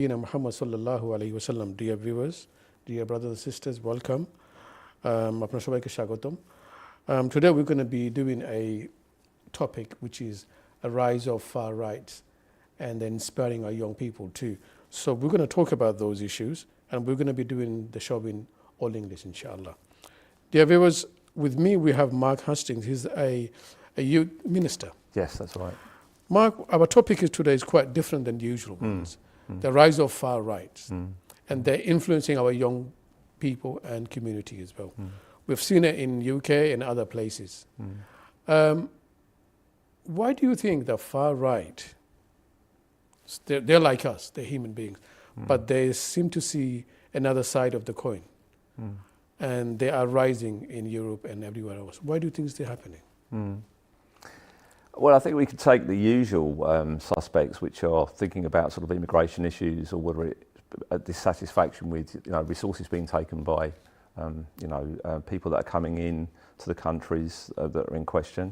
Muhammad sallallahu alaihi wasallam. Dear viewers, dear brothers and sisters, welcome. আপনার সবাইকে স্বাগতম. Today we're going to be doing a topic which is a rise of far rights and then inspiring our young people too. So we're going to talk about those issues, and we're going to be doing the show in all English, inshallah. Dear viewers, with me we have Mark Hastings. He's a youth minister. Yes, that's right. Mark, our topic today is quite different than the usual ones. The rise of far rights, and they're influencing our young people and community as well. We've seen it in UK and other places. Why do you think the far right, they're like us, they're human beings, but they seem to see another side of the coin, and they are rising in Europe and everywhere else? Why do you think it's happening? Well, I think we could take the usual suspects, which are thinking about sort of immigration issues, or whether it's a dissatisfaction with resources being taken by people that are coming in to the countries that are in question.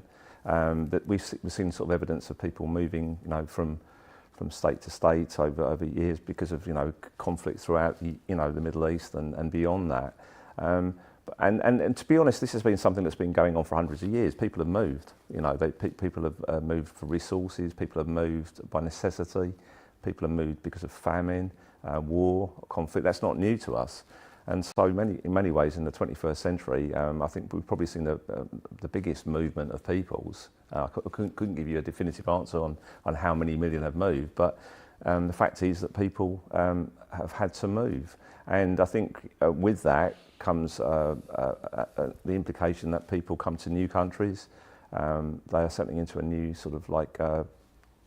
That we've seen sort of evidence of people moving from state to state over years because of conflict throughout the Middle East and beyond that. And to be honest, this has been something that's been going on for hundreds of years. People have moved. People have moved for resources. People have moved by necessity. People have moved because of famine, war, conflict. That's not new to us. And so, in many ways, in the 21st century, I think we've probably seen the biggest movement of peoples. I couldn't give you a definitive answer on how many million have moved, but the fact is that people have had to move. And I think with that comes the implication that people come to new countries. They are settling into a new sort of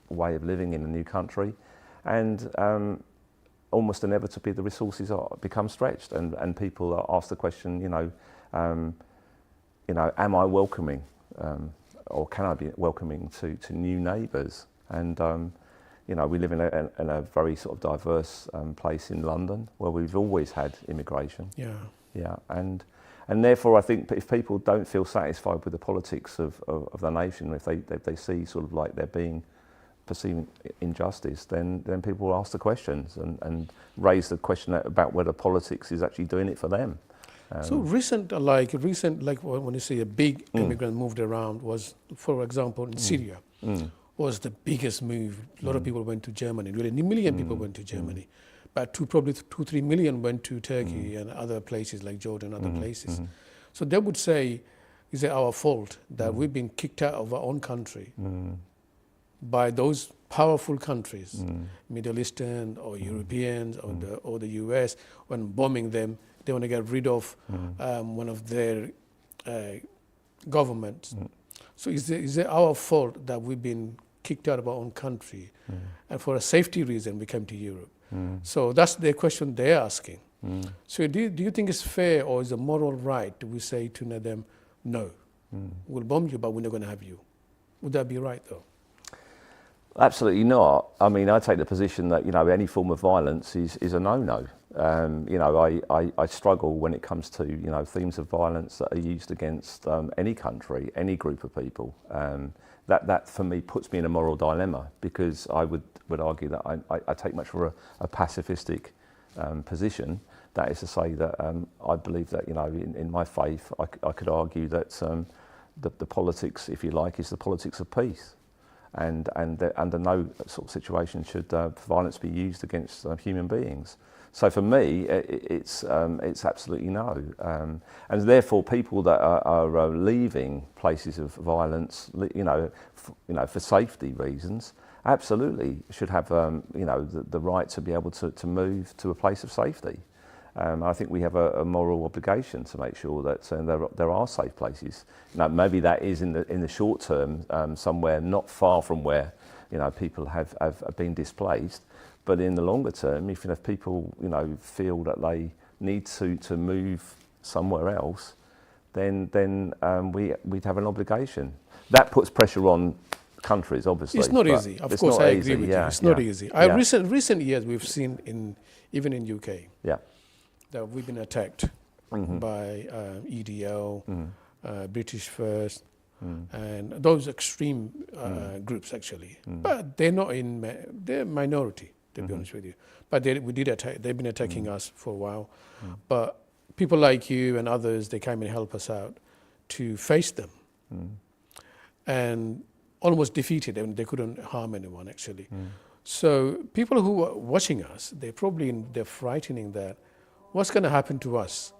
way of living in a new country, and almost inevitably the resources become stretched, and people are asked the question, am I welcoming, or can I be welcoming to new neighbours? And we live in a very sort of diverse place in London, where we've always had immigration. Yeah, and therefore I think if people don't feel satisfied with the politics of the nation, if they see sort of like they're being perceiving injustice, then people will ask the questions and raise the question about whether politics is actually doing it for them. So recent, when you say a big immigrant moved around, was, for example, in Syria, was the biggest move. A lot of people went to Germany. Really, a million people went to Germany. But probably 2-3 million went to Turkey and other places like Jordan, other places. So they would say, is it our fault that we've been kicked out of our own country by those powerful countries, Middle Eastern or Europeans or the US, when bombing them, they want to get rid of one of their governments. So is it our fault that we've been kicked out of our own country, and for a safety reason we came to Europe? So that's the question they're asking. So do you think it's fair, or is a moral right we say to them, no, we'll bomb you, but we're not going to have you? Would that be right, though? Absolutely not. I mean, I take the position that any form of violence is a no-no. I struggle when it comes to themes of violence that are used against any country, any group of people. That for me puts me in a moral dilemma, because I would argue that I take much more a pacifistic position. That is to say that I believe that in my faith I could argue that the politics, if you like, is the politics of peace. And under no sort of situation should violence be used against human beings. So for me, it's absolutely no. And therefore, people that are leaving places of violence, for safety reasons, absolutely should have the right to be able to move to a place of safety. I think we have a moral obligation to make sure that there are safe places. Maybe that is in the short term, somewhere not far from where people have been displaced. But in the longer term, if people feel that they need to move somewhere else, then we'd have an obligation. That puts pressure on countries, obviously. It's not easy. Of course, I agree with you. It's not easy. Recent years we've seen even in UK. That we've been attacked by EDL, British First, and those extreme groups actually. But they're not they're minority. to be honest with you. But we did attack. They've been attacking us for a while. But people like you and others, they came and help us out to face them, and almost defeated them. They couldn't harm anyone actually. So people who are watching us, they're frightening that. What's going to happen to us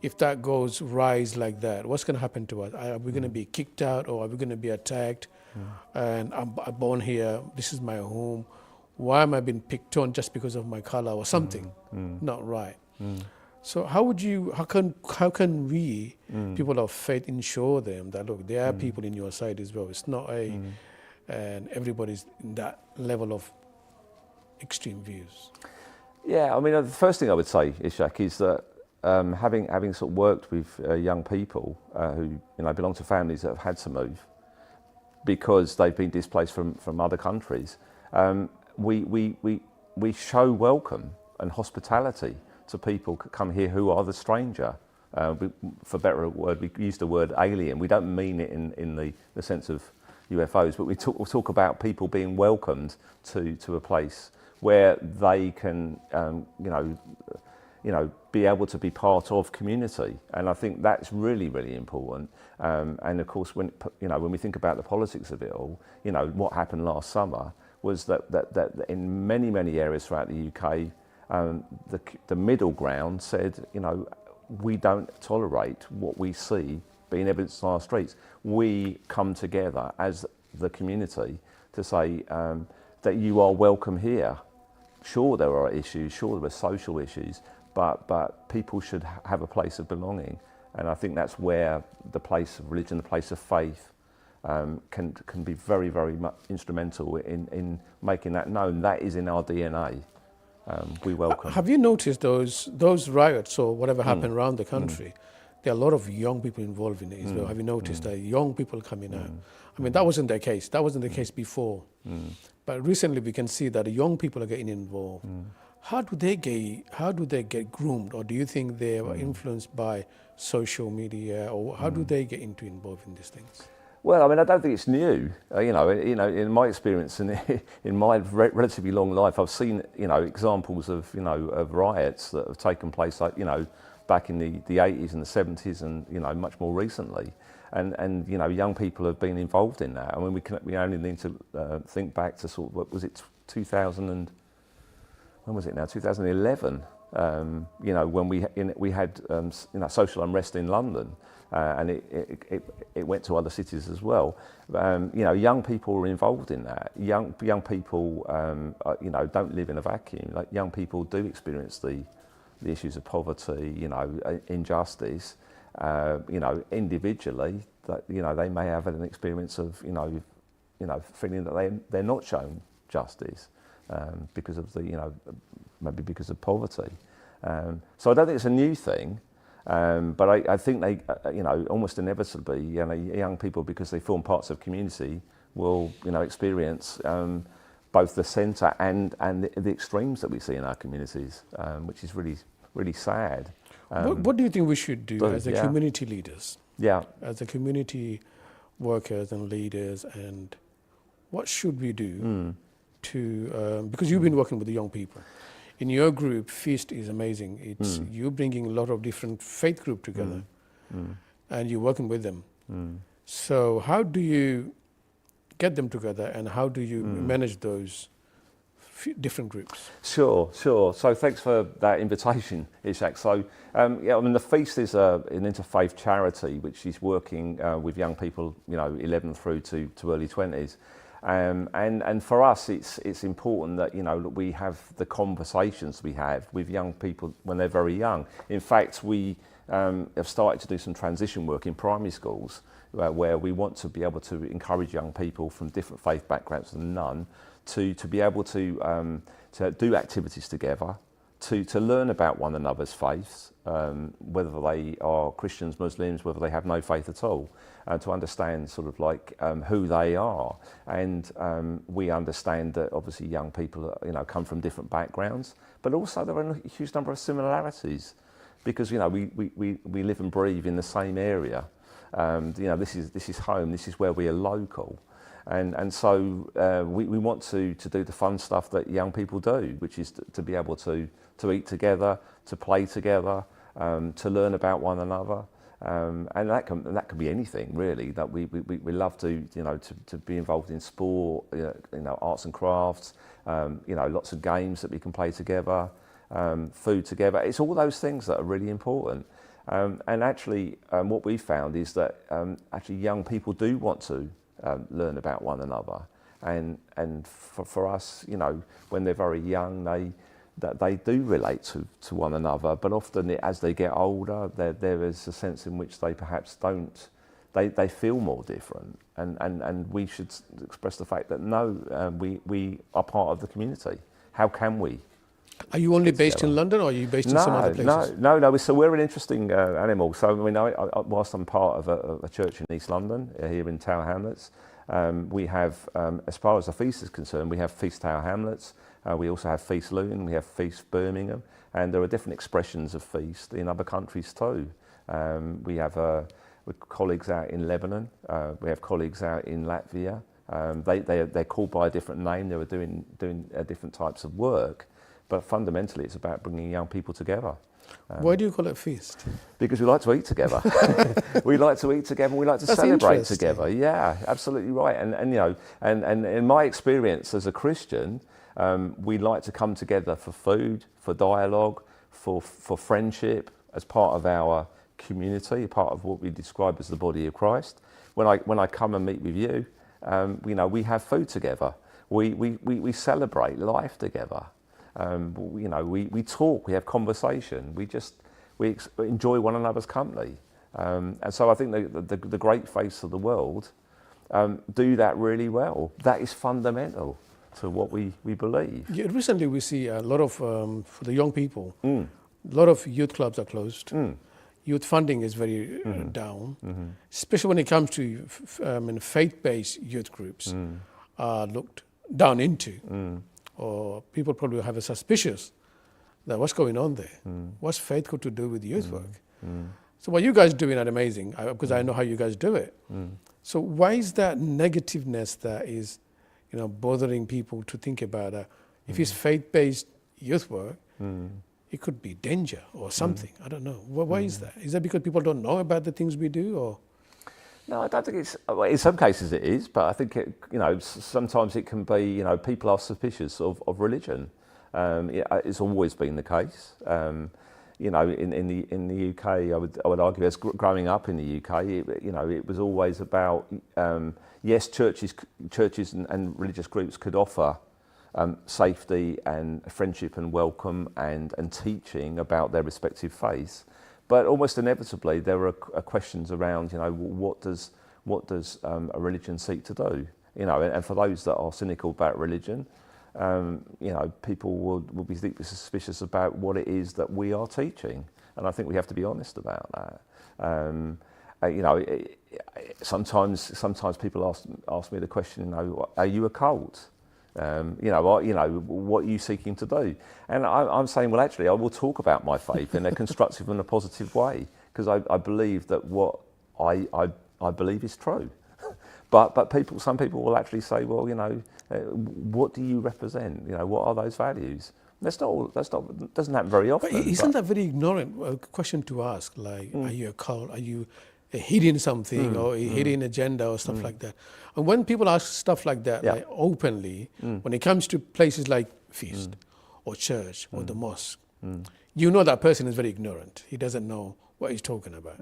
if that goes rise like that? What's going to happen to us? Are we going to be kicked out, or are we going to be attacked? And I'm born here. This is my home. Why am I being picked on just because of my color or something? Not right. So how can we, people of faith, ensure them that look, there are people in your side as well. It's not and everybody's in that level of extreme views. Yeah, I mean, the first thing I would say, Ishaque, is that having sort of worked with young people who belong to families that have had to move because they've been displaced from other countries, we show welcome and hospitality to people who come here who are the stranger. For better word, we use the word alien. We don't mean it in the sense of UFOs, but we talk about people being welcomed to a place where they can, be able to be part of community, and I think that's really, really important. And of course, when we think about the politics of it all, what happened last summer was that in many areas throughout the UK, the middle ground said, we don't tolerate what we see being evidenced on our streets. We come together as the community to say that you are welcome here. Sure, there are issues, sure there are social issues, but people should have a place of belonging. And I think that's where the place of religion, the place of faith, can be very, very much instrumental in making that known. That is in our DNA. We welcome. Have you noticed those riots or whatever happened around the country? There are a lot of young people involved in it as well. Have you noticed that young people coming out? I mean, that wasn't the case. That wasn't the case before. But recently we can see that young people are getting involved. How do they get groomed, or do you think they are influenced by social media, or how do they get involved in these things? Well, I mean, I don't think it's new. In my experience and in my relatively long life, I've seen examples of of riots that have taken place, like back in the 80s and the 70s, and much more recently. And young people have been involved in that. I mean, we only need to think back to sort of, what was it, 2011. When we had social unrest in London, and it went to other cities as well. Young people were involved in that. Young people don't live in a vacuum. Like, young people do experience the issues of poverty, injustice. Individually, that they may have an experience of feeling that they're not shown justice because of maybe because of poverty. So I don't think it's a new thing, but I think they almost inevitably young people, because they form parts of community, will experience both the centre and the extremes that we see in our communities, which is really, really sad. What do you think we should do as a community leaders? Yeah. As a community workers and leaders, and what should we do to, because you've been working with the young people. In your group, Feast is amazing. It's you bringing a lot of different faith groups together, and you're working with them. So how do you get them together, and how do you manage those different groups? Sure. So thanks for that invitation, Ishaque. So the Feast is an interfaith charity which is working with young people, 11 through to early 20s. And for us, it's important that we have the conversations we have with young people when they're very young. In fact, we have started to do some transition work in primary schools where we want to be able to encourage young people from different faith backgrounds than none to be able to do activities together, to learn about one another's faiths, whether they are Christians, Muslims, whether they have no faith at all, to understand sort of like who they are. And we understand that obviously young people come from different backgrounds, but also there are a huge number of similarities, because we live and breathe in the same area. This is home, this is where we are local. And so we want to do the fun stuff that young people do, which is to be able to eat together, to play together, to learn about one another. And that can be anything really. That we love to to be involved in sport, arts and crafts, lots of games that we can play together, food together. It's all those things that are really important. And actually, what we found is that actually young people do want to learn about one another, and for us, when they're very young, they do relate to one another. But often, as they get older, there is a sense in which they perhaps don't. They feel more different, and we should express the fact that no, we are part of the community. How can we? Are you only based in London, or are you based in some other places? No. So we're an interesting animal. So I mean, whilst I'm part of a church in East London, here in Tower Hamlets, we have, as far as the feast is concerned, we have Feast Tower Hamlets. We also have Feast Luton. We have Feast Birmingham, and there are different expressions of feast in other countries too. We have colleagues out in Lebanon. We have colleagues out in Latvia. They're called by a different name. They were doing different types of work. But fundamentally, it's about bringing young people together. Why do you call it feast? Because we like to eat together. We like to eat together. We like to celebrate together. Yeah, absolutely right. And in my experience as a Christian, we like to come together for food, for dialogue, for friendship, as part of our community, part of what we describe as the body of Christ. When I come and meet with you, we have food together. We celebrate life together. We talk, we have conversation, we enjoy one another's company. And so I think the great faiths of the world do that really well. That is fundamental to what we believe. Yeah, recently we see a lot of, for the young people, a lot of youth clubs are closed. Youth funding is very down, especially when it comes to faith-based youth groups are looked down into. Or people probably have a suspicious that what's going on there? What's faith got to do with youth work? So what you guys doing are amazing, because I know how you guys do it. So why is that negativeness that is, bothering people to think about? If it's faith-based youth work, it could be danger or something. I don't know. Why is that? Is that because people don't know about the things we do, or? No, I don't think it's. In some cases it is, but I think sometimes it can be. People are suspicious of religion. It's always been the case. In the UK, I would argue, as growing up in the UK, it was always about yes, churches and religious groups could offer safety and friendship and welcome and teaching about their respective faiths. But almost inevitably, there are questions around, what does a religion seek to do? And for those that are cynical about religion, people will be deeply suspicious about what it is that we are teaching. And I think we have to be honest about that. Sometimes people ask me the question, are you a cult? What are you seeking to do? And I'm saying, well, actually, I will talk about my faith in a constructive and a positive way, because I believe that what I believe is true. But some people will actually say, well, what do you represent? What are those values? Doesn't happen very often. But isn't that very ignorant question to ask? Like, are you a cult? Are you hiding something or a hidden agenda or stuff like that? And when people ask stuff like that, like openly, when it comes to places like feast or church or the mosque, that person is very ignorant. He doesn't know what he's talking about.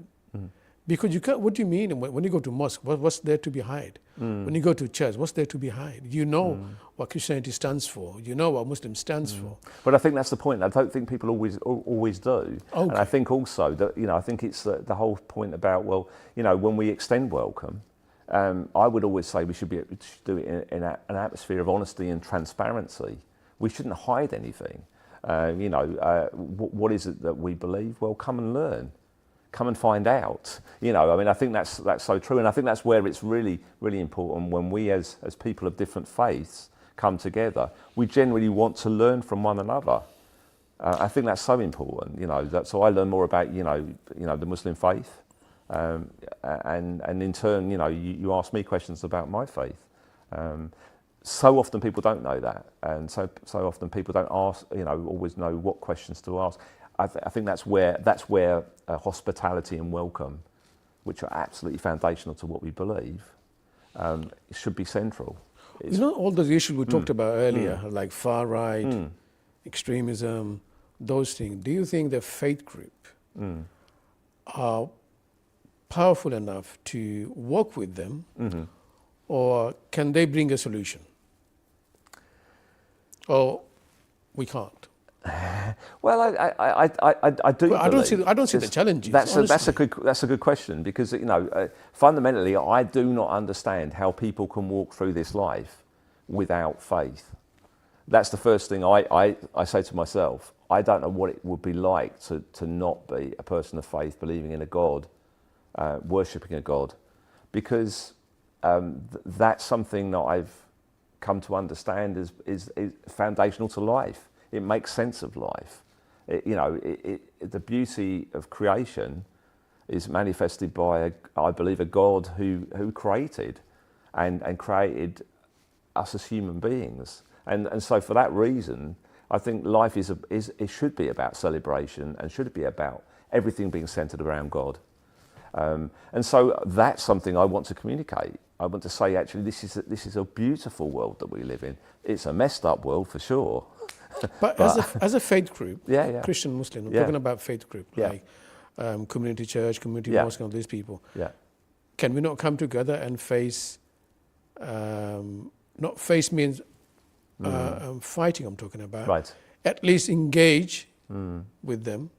Because you can't. What do you mean when you go to mosque? What's there to be hide? When you go to church, what's there to be hide? You know what Christianity stands for. You know what Muslim stands for. But I think that's the point. I don't think people always do. Okay. And I think also that I think it's the whole point about when we extend welcome, I would always say we should do it in an atmosphere of honesty and transparency. We shouldn't hide anything. What is it that we believe? Well, come and learn. Come and find out. I think that's so true, and I think that's where it's really, really important when we, as people of different faiths, come together. We generally want to learn from one another. I think that's so important. So I learn more about the Muslim faith, and in turn, you ask me questions about my faith. So often people don't know that, and so often people don't ask, always know what questions to ask. I think that's where hospitality and welcome, which are absolutely foundational to what we believe, should be central. All those issues we talked about earlier, like far right, extremism, those things. Do you think the faith group are powerful enough to work with them, or can they bring a solution? Or we can't. Well, I do. Well, I don't see the challenges. That's a good question, because fundamentally I do not understand how people can walk through this life without faith. That's the first thing I say to myself. I don't know what it would be like to not be a person of faith, believing in a God, worshipping a God, because that's something that I've come to understand is foundational to life. It makes sense of life. The beauty of creation is manifested by, I believe, a God who created and created us as human beings. And so for that reason, I think life it should be about celebration, and should be about everything being centered around God. And so that's something I want to communicate. I want to say, actually, this is a beautiful world that we live in. It's a messed up world for sure. But as a faith group, Christian, Muslim, we're talking about faith group, like community church, community mosque, and all these people. Yeah. Can we not come together and face? Not face means fighting. I'm talking about. Right. At least engage with them,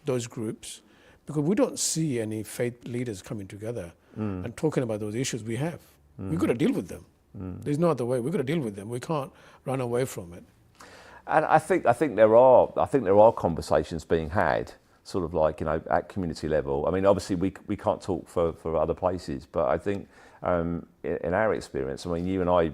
those groups, because we don't see any faith leaders coming together and talking about those issues we have. We've got to deal with them. There's no other way. We've got to deal with them. We can't run away from it. And I think there are conversations being had, sort of like, at community level. I mean, obviously we can't talk for other places, but I think in our experience, I mean, you and I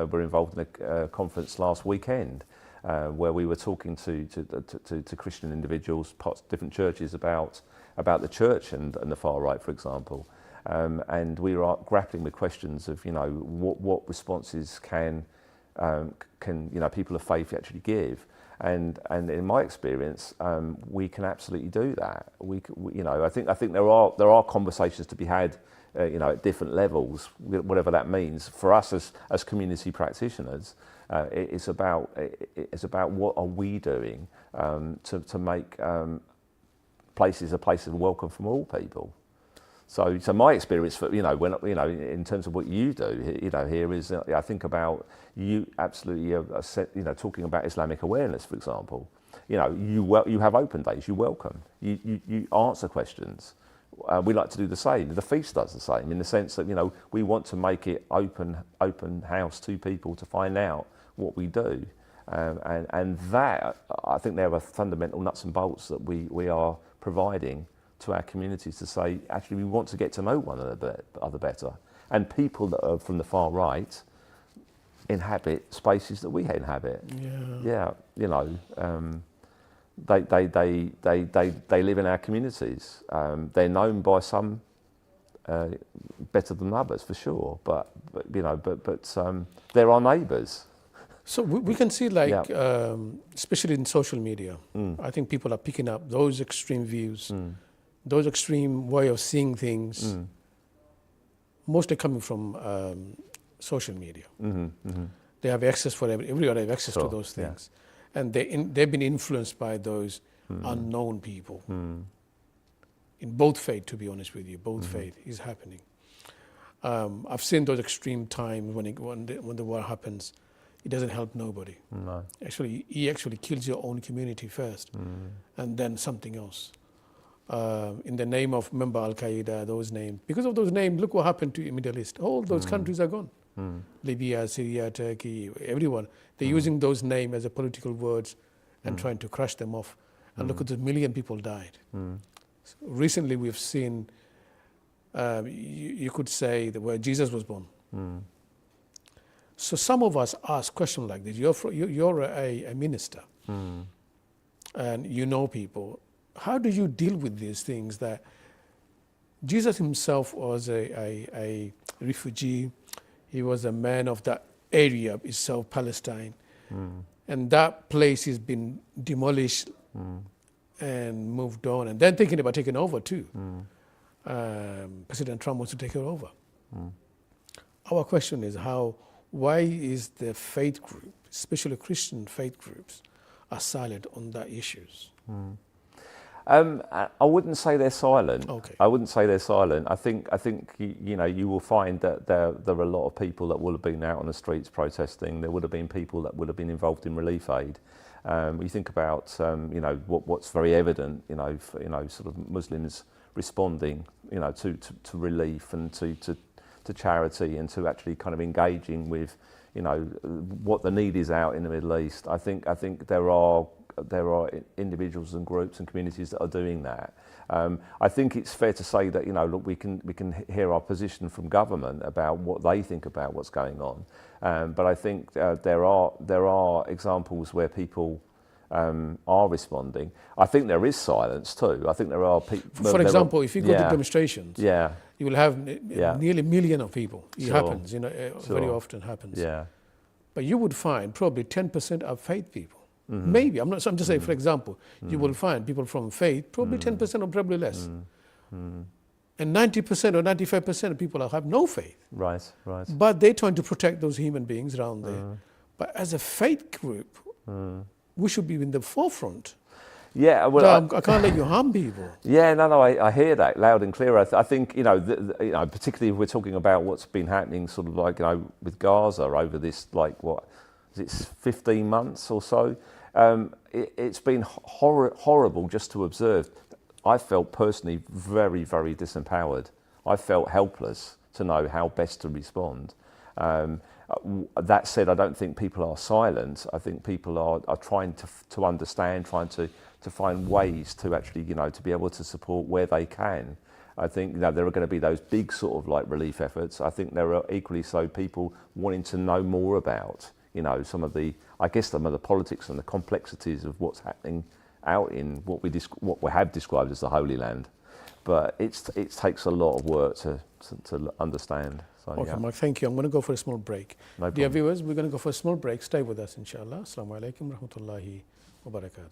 were involved in a conference last weekend where we were talking to Christian individuals, different churches about the church and the far right, for example, and we were grappling with questions of what responses can people of faith actually give, and in my experience, we can absolutely do that. I think there are conversations to be had, at different levels, whatever that means. For us as community practitioners, it's about what are we doing to make places a place of welcome from all people. So my experience, when in terms of what you do, here is I think about you absolutely, talking about Islamic awareness, for example. You have open days, you welcome, you answer questions. We like to do the same. The feast does the same, in the sense that we want to make it open house to people to find out what we do, and that, I think there are fundamental nuts and bolts that we are providing to our communities to say, actually, we want to get to know one another better. And people that are from the far right inhabit spaces that we inhabit. Yeah. They live in our communities. They're known by some better than others, for sure. But they're our neighbours. So we can see, especially in social media, I think people are picking up those extreme views. Those extreme way of seeing things, mostly coming from social media. They have access for everybody have access to those things, and they've been influenced by those unknown people. In both faith, to be honest with you, both faith is happening. I've seen those extreme times when the war happens. It doesn't help nobody. No. Actually, he actually kills your own community first, and then something else. In the name of, remember, Al-Qaeda, those names. Because of those names, look what happened to the Middle East. All those countries are gone. Libya, Syria, Turkey, everyone. They're using those names as a political words and trying to crush them off. And look at the million people died. So recently we've seen, you could say, where Jesus was born. So some of us ask questions like this. You're a minister, and you know people. How do you deal with these things that Jesus himself was a refugee? He was a man of that area itself, Palestine. And that place has been demolished and moved on. And then thinking about taking over too. President Trump wants to take it over. Our question is why is the faith group, especially Christian faith groups, are silent on that issues? I wouldn't say they're silent. Okay. I wouldn't say they're silent. I think you will find that there are a lot of people that will have been out on the streets protesting. There would have been people that would have been involved in relief aid. You think about what's very evident. Sort of Muslims responding, to relief and to charity and to actually kind of engaging with, what the need is out in the Middle East. I think there are individuals and groups and communities that are doing that. I think it's fair to say that look, we can hear our position from government about what they think about what's going on, but I think there are examples where people are responding. I think there is silence too. I think there are people. For example, if you go to demonstrations, yeah, you will have nearly a million of people. It Sure. happens, very Sure. often happens. Yeah. But you would find probably 10% are faith people. Maybe, I'm just saying, for example, you will find people from faith, probably 10% or probably less. And 90% or 95% of people have no faith. Right. But they're trying to protect those human beings around there. But as a faith group, we should be in the forefront. Yeah, well, I can't let you harm people. Yeah, no, I hear that loud and clear. I think particularly if we're talking about what's been happening, sort of like with Gaza over this, like what is it, 15 months or so. It's been horrible just to observe. I felt personally very, very disempowered. I felt helpless to know how best to respond. That said, I don't think people are silent. I think people are trying to understand, trying to find ways to actually, to be able to support where they can. I think there are going to be those big sort of like relief efforts. I think there are equally so people wanting to know more about, some of the politics and the complexities of what's happening out in what we have described as the Holy Land. But it takes a lot of work to understand. So, Okay, yeah. Mark, thank you. I'm going to go for a small break. No Dear problem. viewers, we're going to go for a small break. Stay with us, inshallah. Assalamu alaikum rahmatullahi wa barakatuh.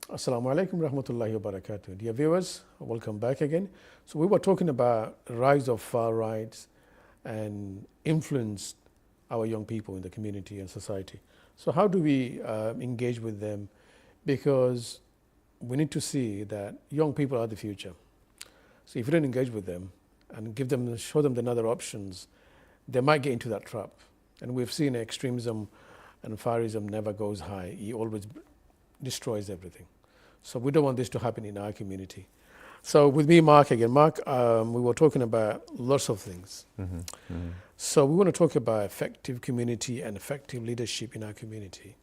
Assalamu alaikum rahmatullahi wa barakatuh. Dear viewers, welcome back again. So we were talking about the rise of far rights and influence our young people in the community and society. So how do we engage with them? Because we need to see that young people are the future. So if you don't engage with them and show them the other options, they might get into that trap. And we've seen extremism and Farism never goes high. He always destroys everything. So we don't want this to happen in our community. So with me, Mark, again, Mark, we were talking about lots of things. So we want to talk about effective community and effective leadership in our community.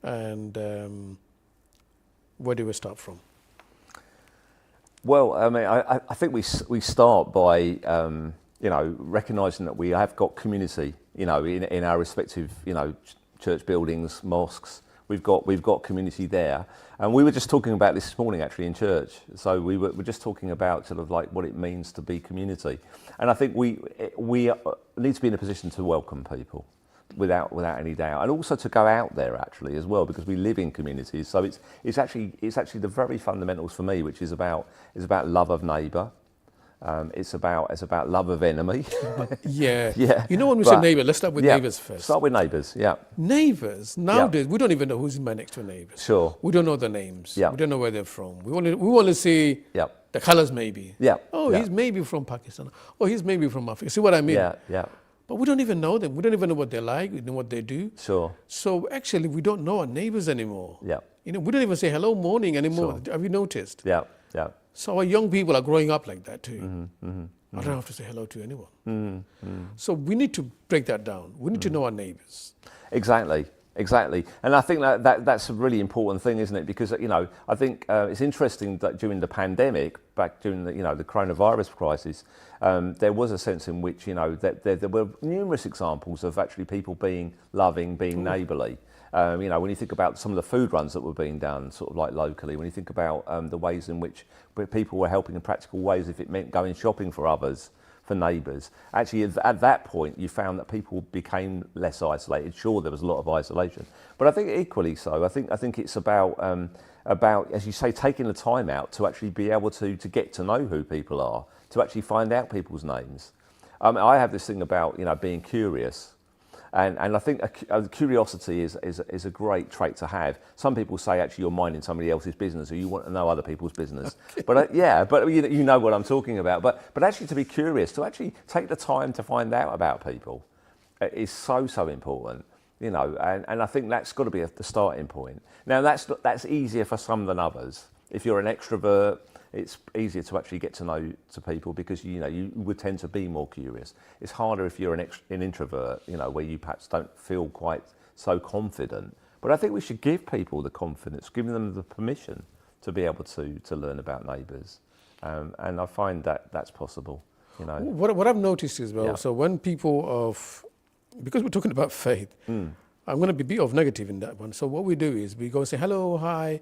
And where do we start from? Well, I mean, I think we start by recognising that we have got community, in our respective, church buildings, mosques. We've got community there, and we were just talking about this morning actually in church. So we're just talking about sort of like what it means to be community, and I think we need to be in a position to welcome people without any doubt, and also to go out there actually as well, because we live in communities. So it's actually the very fundamentals for me, which is about love of neighbour. It's about love of enemy. Yeah. Yeah. When we say neighbour, let's start with neighbours first. Start with neighbours, yeah. Neighbours, nowadays, we don't even know who's my next door neighbour. Sure. We don't know the names. Yeah. We don't know where they're from. We only see the colours maybe. Yeah. Oh, he's maybe from Pakistan. Oh, he's maybe from Africa. See what I mean? Yeah. But we don't even know them. We don't even know what they like. We know what they do. Sure. So actually, we don't know our neighbours anymore. Yeah. We don't even say hello, morning anymore. Sure. Have you noticed? Yeah. So our young people are growing up like that too. I don't have to say hello to anyone. So we need to break that down. We need to know our neighbours. Exactly. And I think that's a really important thing, isn't it? Because, I think it's interesting that during the pandemic, back during the coronavirus crisis, there was a sense in which, that there were numerous examples of actually people being loving, being neighbourly. When you think about some of the food runs that were being done sort of like locally, when you think about the ways in which people were helping in practical ways, if it meant going shopping for others, for neighbours, actually at that point you found that people became less isolated. Sure, there was a lot of isolation, but I think equally so, I think it's about, as you say, taking the time out to actually be able to get to know who people are, to actually find out people's names. I have this thing about, being curious. And I think curiosity is a great trait to have. Some people say actually you're minding somebody else's business, or you want to know other people's business. Okay. But you know what I'm talking about. But actually to be curious, to actually take the time to find out about people, is so important. And I think that's got to be the starting point. Now that's easier for some than others. If you're an extrovert, it's easier to actually get to know people because you would tend to be more curious. It's harder if you're an introvert, where you perhaps don't feel quite so confident. But I think we should give people the confidence, giving them the permission to be able to learn about neighbours, and I find that that's possible. What I've noticed as well. So when people because we're talking about faith, I'm going to be a bit of negative in that one. So what we do is we go say hello, hi,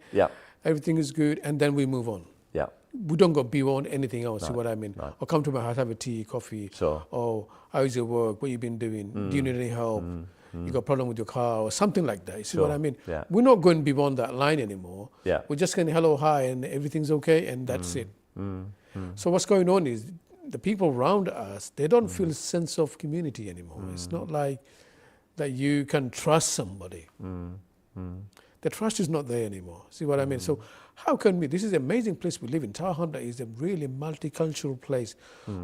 everything is good, and then we move on. Yeah. We don't go beyond anything else, No, see what I mean? no. Or come to my house, have a tea, coffee. Sure. Or how's your work? What you been doing? Do you need any help? You got a problem with your car or something like that. You see what I mean? Yeah. We're not going beyond that line anymore. Yeah. We're just going hello, hi, and everything's okay, and that's it. So what's going on is the people around us, they don't feel a sense of community anymore. It's not like that you can trust somebody. The trust is not there anymore. See what I mean? So how can this is an amazing place we live in. Tower Hamlet is a really multicultural place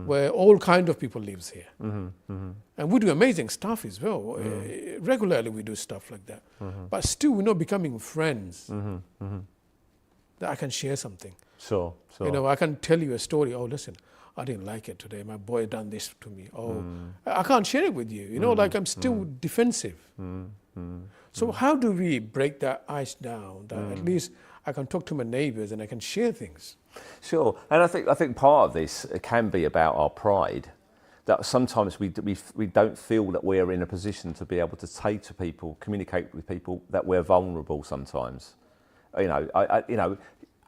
where all kind of people lives here. And we do amazing stuff as well. Regularly we do stuff like that. But still we're not becoming friends that I can share something. Sure. I can tell you a story. Oh, listen, I didn't like it today. My boy done this to me. Oh, I can't share it with you. Like I'm still defensive. So how do we break that ice down that at least I can talk to my neighbours and I can share things? Sure, and I think part of this can be about our pride. That sometimes we don't feel that we're in a position to be able to say to people, communicate with people, that we're vulnerable sometimes.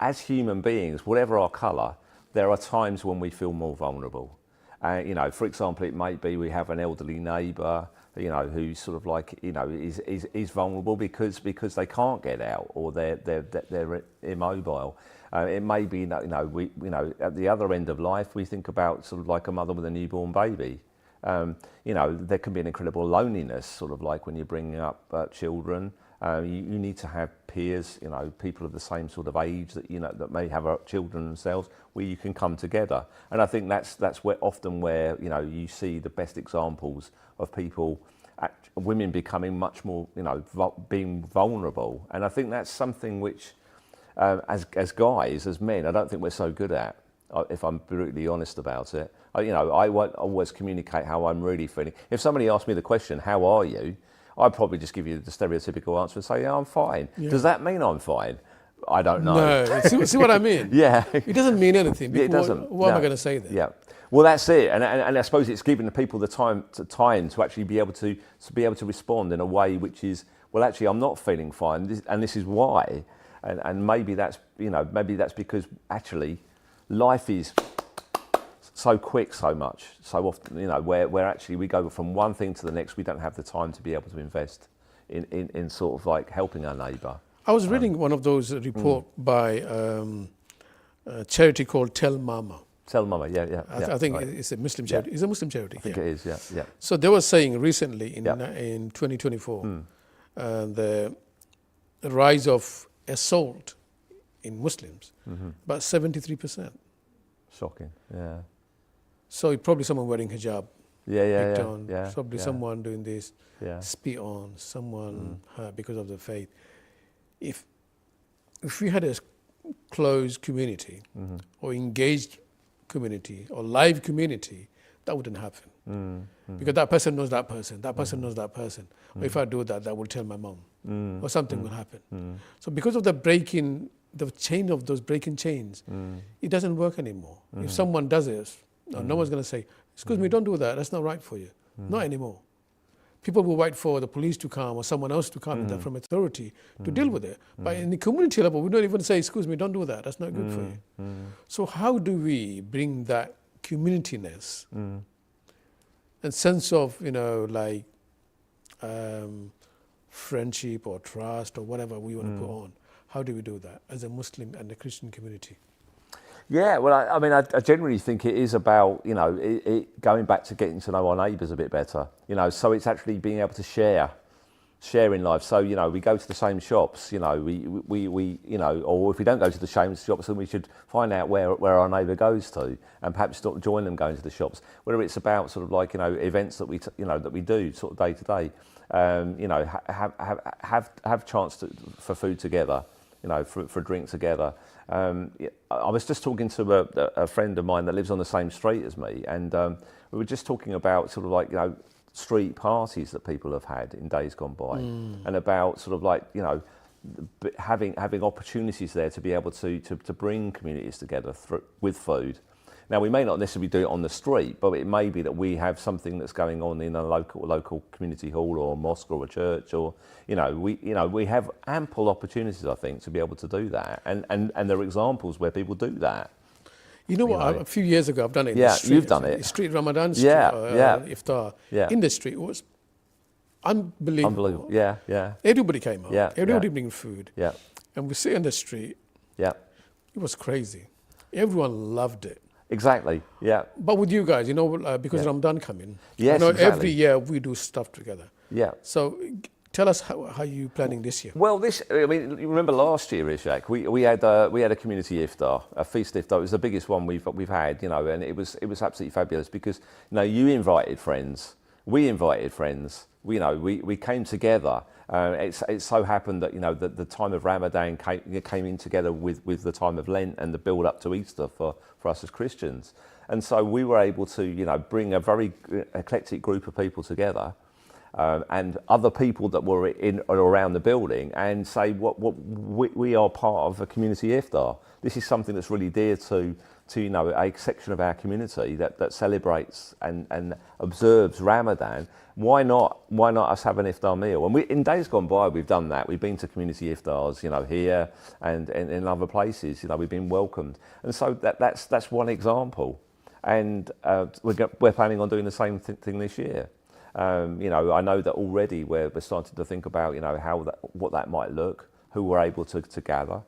As human beings, whatever our colour, there are times when we feel more vulnerable. For example, it might be we have an elderly neighbour, who's sort of like, is vulnerable because they can't get out or they're immobile. It may be, at the other end of life, we think about sort of like a mother with a newborn baby. There can be an incredible loneliness, sort of like when you're bringing up children. You need to have peers, you know, people of the same sort of age that, you know, that may have children themselves, where you can come together. And I think that's where often where, you know, you see the best examples of people, women becoming much more, you know, being vulnerable. And I think that's something which, as guys, as men, I don't think we're so good at, if I'm brutally honest about it. You know, I won't always communicate how I'm really feeling. If somebody asked me the question, how are you? I'd probably just give you the stereotypical answer and say, yeah, I'm fine. Yeah. Does that mean I'm fine? I don't know. No, see what I mean? Yeah. It doesn't mean anything. It doesn't. What am I going to say then? Yeah. Well, that's it. And I suppose it's giving the people the time to actually be able to respond in a way which is, well, actually, I'm not feeling fine, and this is why. And maybe that's, you know, maybe that's because actually life is so quick, so often, you know, where actually we go from one thing to the next. We don't have the time to be able to invest in sort of like helping our neighbour. I was reading one of those report by a charity called Tell Mama. Tell Mama, yeah. I think it's a Muslim charity. It's a Muslim charity. I think it is, yeah. So they were saying recently in 2024, the rise of assault in Muslims, about 73%. Shocking, yeah. So probably someone wearing hijab, yeah. Probably someone doing this, spit on someone because of the faith. If we had a closed community or engaged community or live community, that wouldn't happen. Because that person knows that person, that person knows that person. Or if I do that, that will tell my mom, or something will happen. So because of the chain of those breaking chains, it doesn't work anymore. If someone does this, no one's going to say, excuse me, don't do that, that's not right for you. Not anymore. People will wait for the police to come or someone else to come from authority to deal with it. But in the community level, we don't even say, excuse me, don't do that, that's not good for you. So how do we bring that communityness and sense of, you know, like friendship or trust or whatever we want to put on? How do we do that as a Muslim and a Christian community? Yeah, well, I mean, I generally think it is about, you know, going back to getting to know our neighbours a bit better, you know, so it's actually being able to share in life. So, you know, we go to the same shops, you know, we you know, or if we don't go to the same shops, then we should find out where our neighbour goes to and perhaps join them going to the shops. Whether it's about sort of like, you know, events that we do sort of day to day, you know, have chance for food together, you know, for a drink together. I was just talking to a friend of mine that lives on the same street as me, and we were just talking about sort of like, you know, street parties that people have had in days gone by, and about sort of like, you know, having opportunities there to be able to bring communities together with food. Now, we may not necessarily do it on the street, but it may be that we have something that's going on in a local community hall or a mosque or a church, or we have ample opportunities, I think, to be able to do that, and there are examples where people do that. You know what? A few years ago, I've done it in the street. You've done it. Street Ramadan street, iftar in the street. It was unbelievable. Yeah. Everybody came out. Everybody bringing food. Yeah. And we sit in the street. Yeah. It was crazy. Everyone loved it. Exactly. Yeah. But with you guys, you know, because Ramadan coming. Yes, exactly. Every year we do stuff together. Yeah. So tell us how you planning this year. Well, you remember last year, Ishaque, we had a community iftar, a feast iftar. It was the biggest one we've had, you know, and it was absolutely fabulous because, you know, you invited friends, we invited friends, we came together. It so happened that, you know, the time of Ramadan came in together with the time of Lent and the build up to Easter for us as Christians. And so we were able to, you know, bring a very eclectic group of people together, and other people that were in or around the building, and say we are part of a community iftar. This is something that's really dear to you know, a section of our community that celebrates and observes Ramadan. Why not us have an iftar meal? And in days gone by, we've done that. We've been to community iftars, you know, here and in other places. You know, we've been welcomed, and so that's one example. And we're planning on doing the same thing this year. You know, I know that already we're starting to think about, you know, what that might look, who we're able to gather.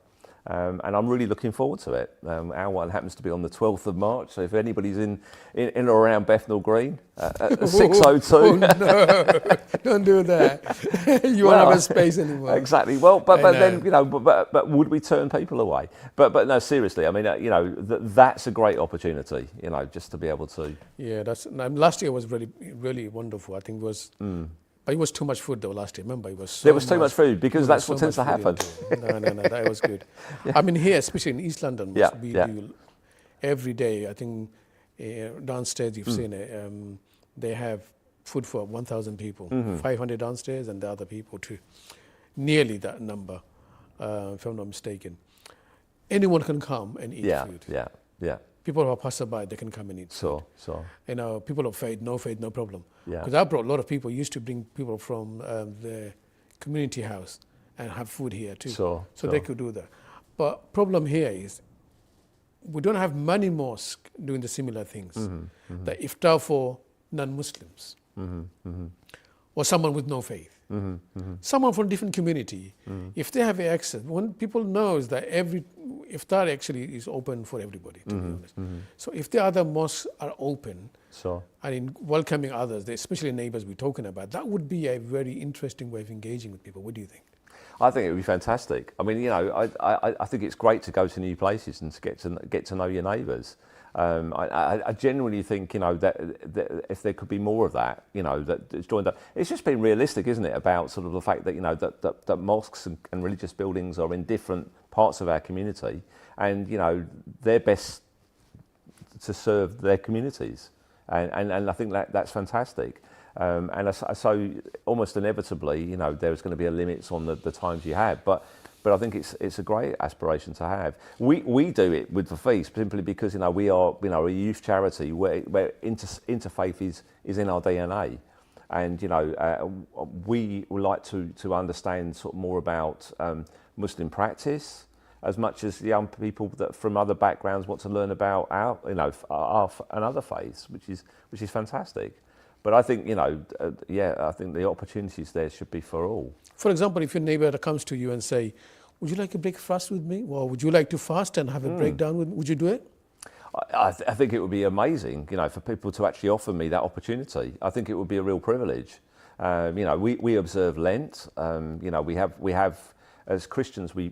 And I'm really looking forward to it. Our one happens to be on the 12th of March, so if anybody's in or around Bethnal Green at 6:02. Oh, no, don't do that. You won't have a space anymore. Exactly. Well, but then, you know, but would we turn people away? But no, seriously, I mean, you know, that's a great opportunity, you know, just to be able to. Yeah, last year was really wonderful. I think it was. But it was too much food though last year. Remember, it was so there was too much food because that's what tends to happen. No, that was good. I mean, here, especially in East London, we do every day. I think downstairs you've seen it. They have food for 1,000 people, 500 downstairs, and the other people too. Nearly that number, if I'm not mistaken. Anyone can come and eat food. Yeah. People who are passerby, they can come and eat food. So. You know, people of faith, no problem. Yeah. Because I brought a lot of people, used to bring people from the community house and have food here too. So they could do that. But problem here is we don't have many mosques doing the similar things. The iftar for non-Muslims or someone with no faith. Someone from different community, if they have access, when people knows that every iftar actually is open for everybody, to be honest. So if the other mosques are open and in welcoming others, especially neighbors we're talking about, that would be a very interesting way of engaging with people. What do you think? I think it would be fantastic. I mean, you know, I think it's great to go to new places and to get to know your neighbours. I genuinely think, you know, that if there could be more of that, you know, that it's joined up. It's just being realistic, isn't it, about sort of the fact that, you know, that mosques and religious buildings are in different parts of our community, and, you know, they're best to serve their communities, and I think that's fantastic. And so almost inevitably, you know, there's going to be a limits on the times you have, but I think it's a great aspiration to have. We do it with the feast simply because, you know, we are, you know, a youth charity where interfaith is in our DNA, and, you know, we would like to understand sort of more about Muslim practice as much as young people that from other backgrounds want to learn about our, you know, our and other faiths, which is fantastic. But I think, you know, I think the opportunities there should be for all. For example, if your neighbour comes to you and say, would you like a break fast with me? Or would you like to fast and have a breakdown with me? Would you do it? I think it would be amazing, you know, for people to actually offer me that opportunity. I think it would be a real privilege. You know, we observe Lent. You know, we have as Christians we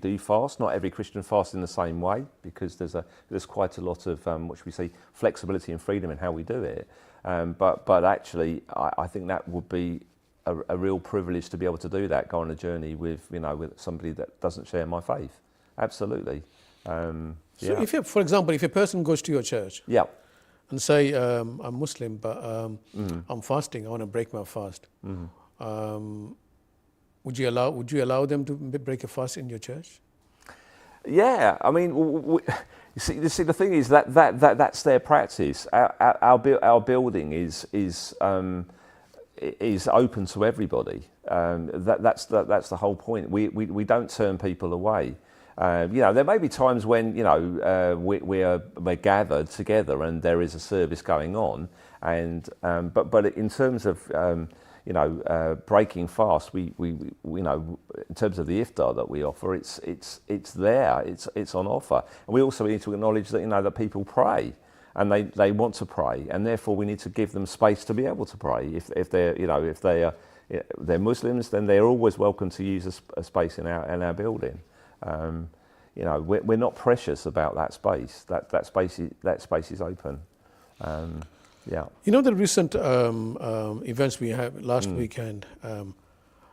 do fast. Not every Christian fasts in the same way because there's quite a lot of what should we say, flexibility and freedom in how we do it. But actually, I think that would be a real privilege to be able to do that, go on a journey with, you know, with somebody that doesn't share my faith. Absolutely. So if you, for example, if a person goes to your church and say, I'm Muslim, but I'm fasting, I want to break my fast, would you allow them to break a fast in your church? Yeah, I mean, you see, the thing is that's their practice. Our building is open to everybody. That's the whole point. We don't turn people away. You know, there may be times when, you know, we're gathered together and there is a service going on, and but in terms of you know, breaking fast, we you know, in terms of the iftar that we offer, it's there, it's on offer, and we also need to acknowledge that, you know, that people pray, and they want to pray, and therefore we need to give them space to be able to pray. If they're, you know, if they're Muslims, then they're always welcome to use a space in our building. You know, we're not precious about that space. That space is open. Yeah. You know, the recent events we had last weekend,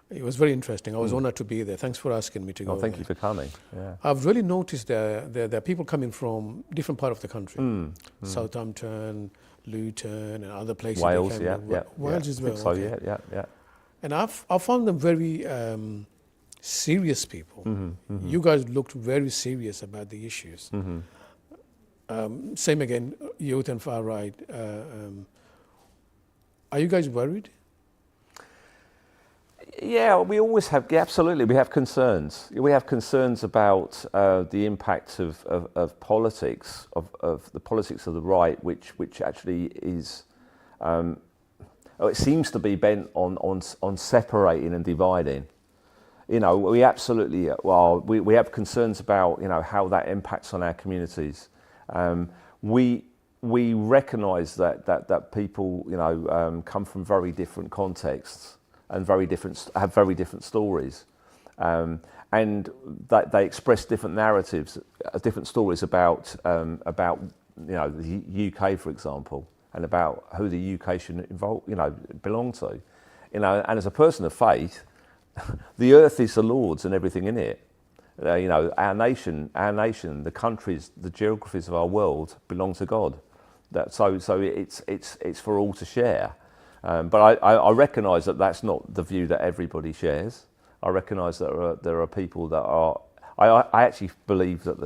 it was very interesting. I was honored to be there. Thanks for asking me to go. Thank you for coming. Yeah. I've really noticed there are people coming from different part of the country. Southampton, Luton, and other places. Wales, Wales as well. So yeah. And I found them very serious people. You guys looked very serious about the issues. Same again, youth and far right. Are you guys worried? Yeah, we always have. Yeah, absolutely, we have concerns. We have concerns about the impact of politics, of the politics of the right, which actually is. It seems to be bent on separating and dividing. You know, we absolutely, well, we have concerns about, you know, how that impacts on our communities. We recognise that people, you know, come from very different contexts and have very different stories, and that they express different narratives, different stories about you know, the UK, for example, and about who the UK should belong to. You know, and as a person of faith, the earth is the Lord's and everything in it. You know, our nation, the countries, the geographies of our world belong to God. So it's for all to share. But I recognise that that's not the view that everybody shares. I recognise that there are people that are. I actually believe that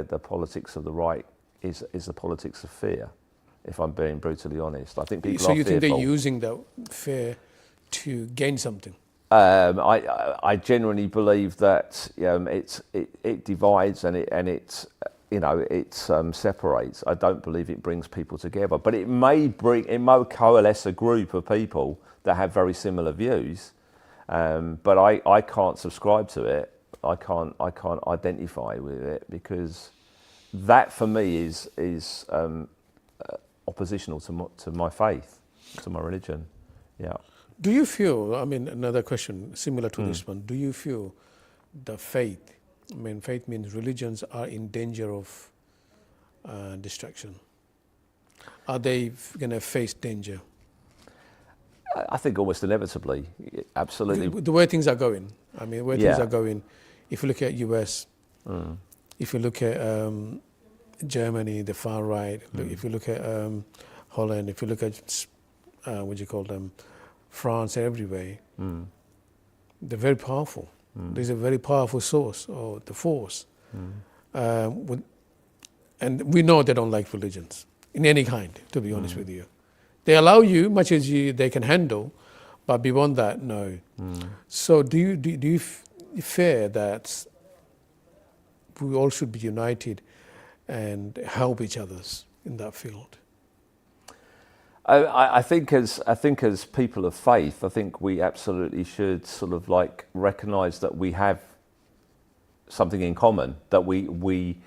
the politics of the right is the politics of fear. If I'm being brutally honest, I think people are fearful. So you think they're using that fear to gain something? I genuinely believe that it divides and it separates. I don't believe it brings people together, but it may coalesce a group of people that have very similar views. But I can't subscribe to it. I can't identify with it, because that for me is oppositional to my faith, to my religion. Yeah. Do you feel, I mean, another question similar to this one, do you feel the faith, I mean, faith means religions are in danger of destruction? Are they going to face danger? I think almost inevitably, absolutely. The way things are going, I mean, the way things are going, if you look at US, if you look at Germany, the far right, if you look at Holland, if you look at, what do you call them, France, everywhere, they're very powerful. There's a very powerful source, or the force. And we know they don't like religions, in any kind, to be honest with you. They allow you much as they can handle, but beyond that, no. So do you fear that we all should be united and help each other in that field? I think as people of faith, I think we absolutely should sort of like recognise that we have something in common, that we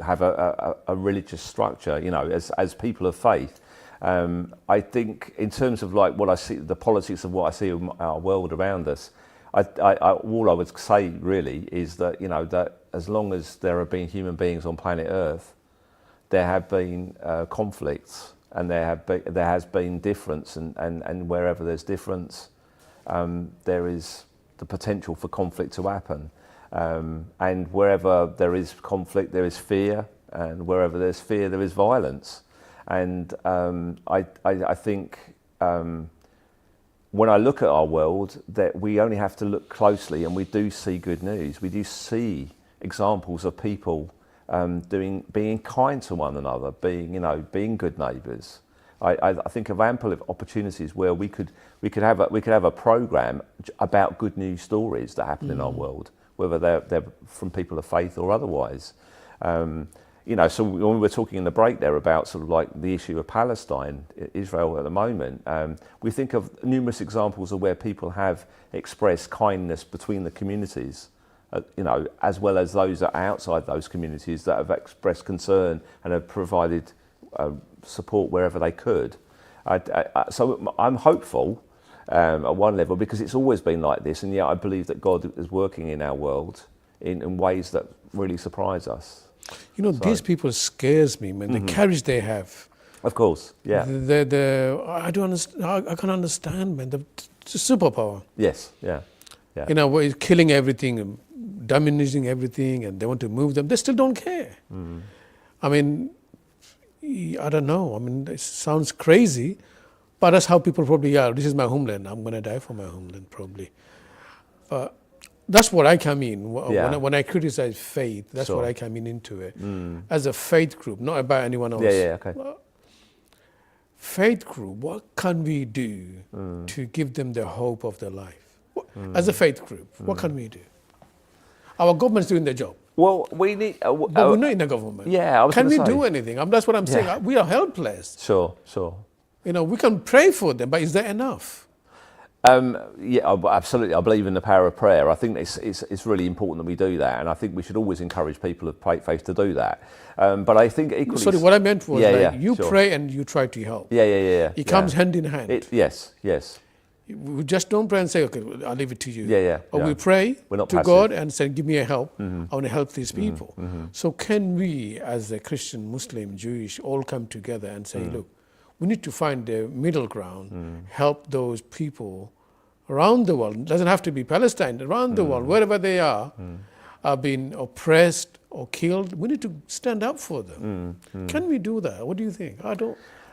have a religious structure, you know, as people of faith. I think in terms of like what I see, the politics of what I see in our world around us, all I would say really is that, you know, that as long as there have been human beings on planet Earth, there have been conflicts, and there has been difference, and wherever there's difference, there is the potential for conflict to happen. And wherever there is conflict, there is fear, and wherever there's fear, there is violence. And I think when I look at our world, that we only have to look closely, and we do see good news. We do see examples of people being kind to one another, being good neighbours. I think of ample of opportunities where we could have a programme about good news stories that happen in our world, whether they're from people of faith or otherwise. You know, so when we were talking in the break there about sort of like the issue of Palestine, Israel at the moment, we think of numerous examples of where people have expressed kindness between the communities. You know, as well as those that are outside those communities that have expressed concern and have provided support wherever they could. So I'm hopeful at one level, because it's always been like this, and yet I believe that God is working in our world in ways that really surprise us. You know, these people scares me, man. The courage they have. Of course, yeah. I don't understand. I can't understand, man. The superpower. Yes, yeah. You know, where it's killing everything, diminishing everything, and they want to move them. They still don't care. I mean, I don't know. I mean, it sounds crazy, but that's how people probably are. This is my homeland. I'm going to die for my homeland, probably. That's what I come in. When I criticize faith, that's what I come into it. As a faith group, not about anyone else. Yeah, okay. Faith group, what can we do to give them the hope of their life? As a faith group, what can we do? Our government's doing their job. Well, we need... but we're not in the government. Yeah, I was Can we say. do anything? That's what I'm saying. We are helpless. Sure. You know, we can pray for them, but is that enough? Yeah, absolutely. I believe in the power of prayer. I think it's really important that we do that, and I think we should always encourage people of faith to do that. But I think equally... Sorry, what I meant was you sure. pray and you try to help. Yeah. It comes hand in hand. Yes. We just don't pray and say, okay, I'll leave it to you. Or we pray to passive. God and say, give me a help. I want to help these people. So can we, as a Christian, Muslim, Jewish, all come together and say, look, we need to find a middle ground, help those people around the world. It doesn't have to be Palestine, around the world, wherever they are being oppressed or killed. We need to stand up for them. Can we do that? What do you think?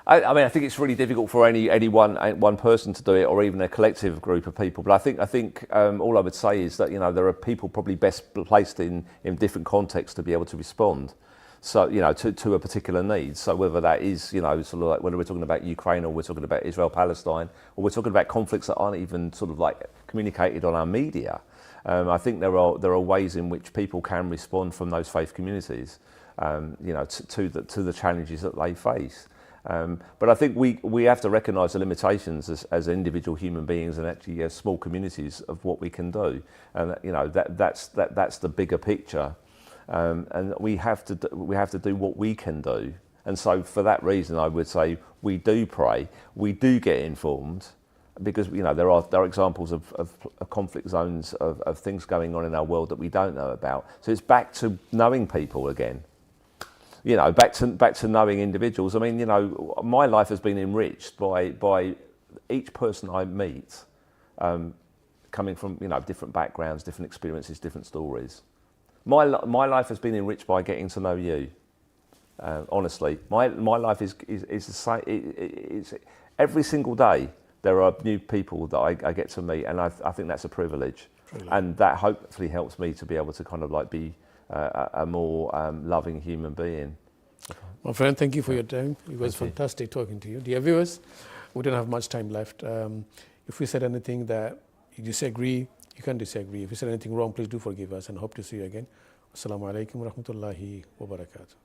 I mean, I think it's really difficult for any one person to do it, or even a collective group of people. But I think all I would say is that there are people probably best placed in different contexts to be able to respond. So to a particular need. So whether that is sort of like whether we're talking about Ukraine or we're talking about Israel Palestine, or we're talking about conflicts that aren't even sort of like communicated on our media. I think there are ways in which people can respond from those faith communities, to the challenges that they face. But I think we have to recognise the limitations as individual human beings and actually as small communities of what we can do, and that's the bigger picture, and we have to do what we can do. And so for that reason, I would say we do pray, we do get informed, because there are examples of conflict zones of things going on in our world that we don't know about. So it's back to knowing people again. Back to knowing individuals. I mean, my life has been enriched by each person I meet, coming from different backgrounds, different experiences, different stories. My life has been enriched by getting to know you. Honestly, my life is the same. It's every single day there are new people that I get to meet, and I think that's a privilege. And that hopefully helps me to be able to kind of like be a more loving human being. My friend, thank you for your time. It was fantastic talking to you. Dear viewers, we don't have much time left. If we said anything that you disagree, you can disagree. If we said anything wrong, please do forgive us, and hope to see you again. Assalamu alaikum wa rahmatullahi wa barakatuh.